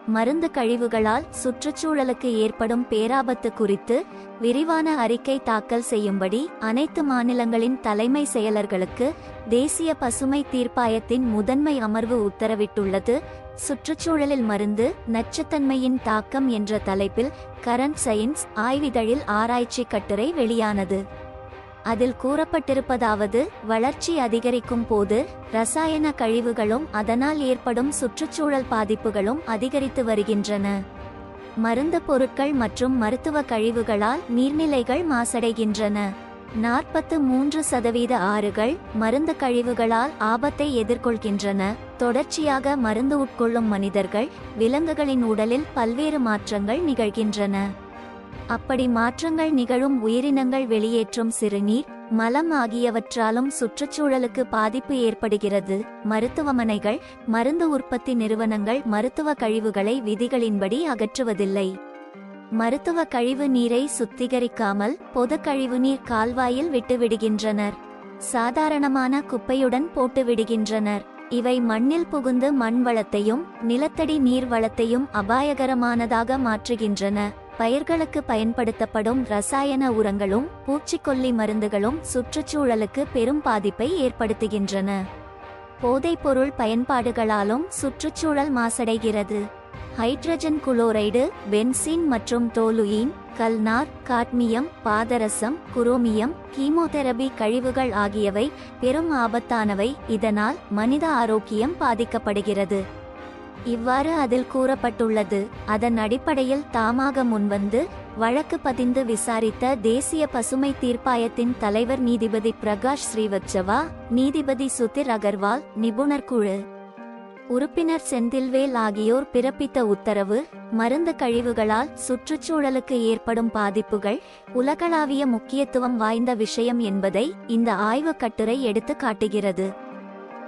மருந்து கழிவுகளால் சுற்றுச்சூழலுக்கு ஏற்படும் பேராபத்து குறித்து விரிவான அறிக்கை தாக்கல் செய்யும்படி அனைத்து மாநிலங்களின் தலைமை செயலர்களுக்கு தேசிய பசுமை தீர்ப்பாயத்தின் முதன்மை அமர்வு உத்தரவிட்டுள்ளது. சுற்றுச்சூழலில் மருந்து நச்சுத்தன்மையின் தாக்கம் என்ற தலைப்பில் கரண்ட் சயின்ஸ் ஆய்விதழில் ஆராய்ச்சி கட்டுரை வெளியானது. அதில் கூறப்பட்டிருப்பதாவது, வளர்ச்சி அதிகரிக்கும் போது ரசாயன கழிவுகளும் அதனால் ஏற்படும் சுற்றுச்சூழல் பாதிப்புகளும் அதிகரித்து வருகின்றன. மருந்து பொருட்கள் மற்றும் மருத்துவ கழிவுகளால் நீர்நிலைகள் மாசடைகின்றன. 43% ஆறுகள் மருந்து கழிவுகளால் ஆபத்தை எதிர்கொள்கின்றன. தொடர்ச்சியாக மருந்து உட்கொள்ளும் மனிதர்கள், விலங்குகளின் உடலில் பல்வேறு மாற்றங்கள் நிகழ்கின்றன. அப்படி மாற்றங்கள் நிகழும் உயிரினங்கள் வெளியேற்றும் சிறுநீர், மலம் ஆகியவற்றாலும் சுற்றுச்சூழலுக்கு பாதிப்பு ஏற்படுகிறது. மருத்துவமனைகள், மருந்து உற்பத்தி நிறுவனங்கள் மருத்துவ கழிவுகளை விதிகளின்படி அகற்றுவதில்லை. மருத்துவ கழிவு நீரை சுத்திகரிக்காமல் பொது கழிவுநீர் கால்வாயில் விட்டுவிடுகின்றனர். சாதாரணமான குப்பையுடன் போட்டுவிடுகின்றனர். இவை மண்ணில் புகுந்து மண் வளத்தையும் நிலத்தடி நீர் வளத்தையும் அபாயகரமானதாக மாற்றுகின்றன. பயிர்களுக்கு பயன்படுத்தப்படும் ரசாயன உரங்களும் பூச்சிக்கொல்லி மருந்துகளும் சுற்றுச்சூழலுக்கு பெரும் பாதிப்பை ஏற்படுத்துகின்றன. போதைப்பொருள் பயன்பாடுகளாலும் சுற்றுச்சூழல் மாசடைகிறது. ஹைட்ரஜன் குளோரைடு, பென்சீன் மற்றும் தோலுயின், கல்நார், காட்மியம், பாதரசம், குரோமியம், கீமோதெரபி கழிவுகள் ஆகியவை பெரும் ஆபத்தானவை. இதனால் மனித ஆரோக்கியம் பாதிக்கப்படுகிறது. இவ்வாறு அதில் கூறப்பட்டுள்ளது. அதன் அடிப்படையில் தாமாக முன்வந்து வழக்கு பதிந்து விசாரித்த தேசிய பசுமை தீர்ப்பாயத்தின் தலைவர் நீதிபதி பிரகாஷ் ஸ்ரீவத்சவா, நீதிபதி சுதிர் அகர்வால், நிபுணர் குழு உறுப்பினர் செந்தில்வேல் ஆகியோர் பிறப்பித்த உத்தரவு, மருந்து கழிவுகளால் சுற்றுச்சூழலுக்கு ஏற்படும் பாதிப்புகள் உலகளாவிய முக்கியத்துவம் வாய்ந்த விஷயம் என்பதை இந்த ஆய்வுக் கட்டுரை எடுத்து காட்டுகிறது.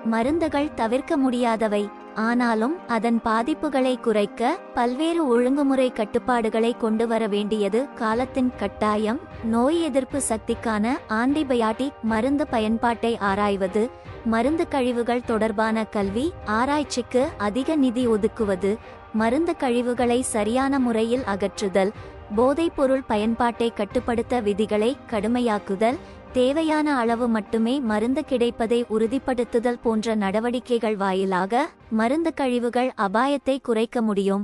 மருந்துகள் தவிர்க்க முடியாதவை. ஆனாலும் அதன் பாதிப்புகளை குறைக்க பல்வேறு ஒழுங்குமுறை கட்டுப்பாடுகளை கொண்டு வர வேண்டியது காலத்தின் கட்டாயம். நோய் எதிர்ப்பு சக்திக்கான ஆன்டிபயாட்டிக் மருந்து பயன்பாட்டை ஆராய்வது, மருந்து கழிவுகள் தொடர்பான கல்வி ஆராய்ச்சிக்கு அதிக நிதி ஒதுக்குவது, மருந்து கழிவுகளை சரியான முறையில் அகற்றுதல், போதைப்பொருள் பயன்பாட்டை கட்டுப்படுத்த விதிகளை கடுமையாக்குதல், தேவையான அளவு மட்டுமே மருந்து கிடைப்பதை உறுதிப்படுத்துதல் போன்ற நடவடிக்கைகள் வாயிலாக மருந்து கழிவுகள் அபாயத்தை குறைக்க முடியும்.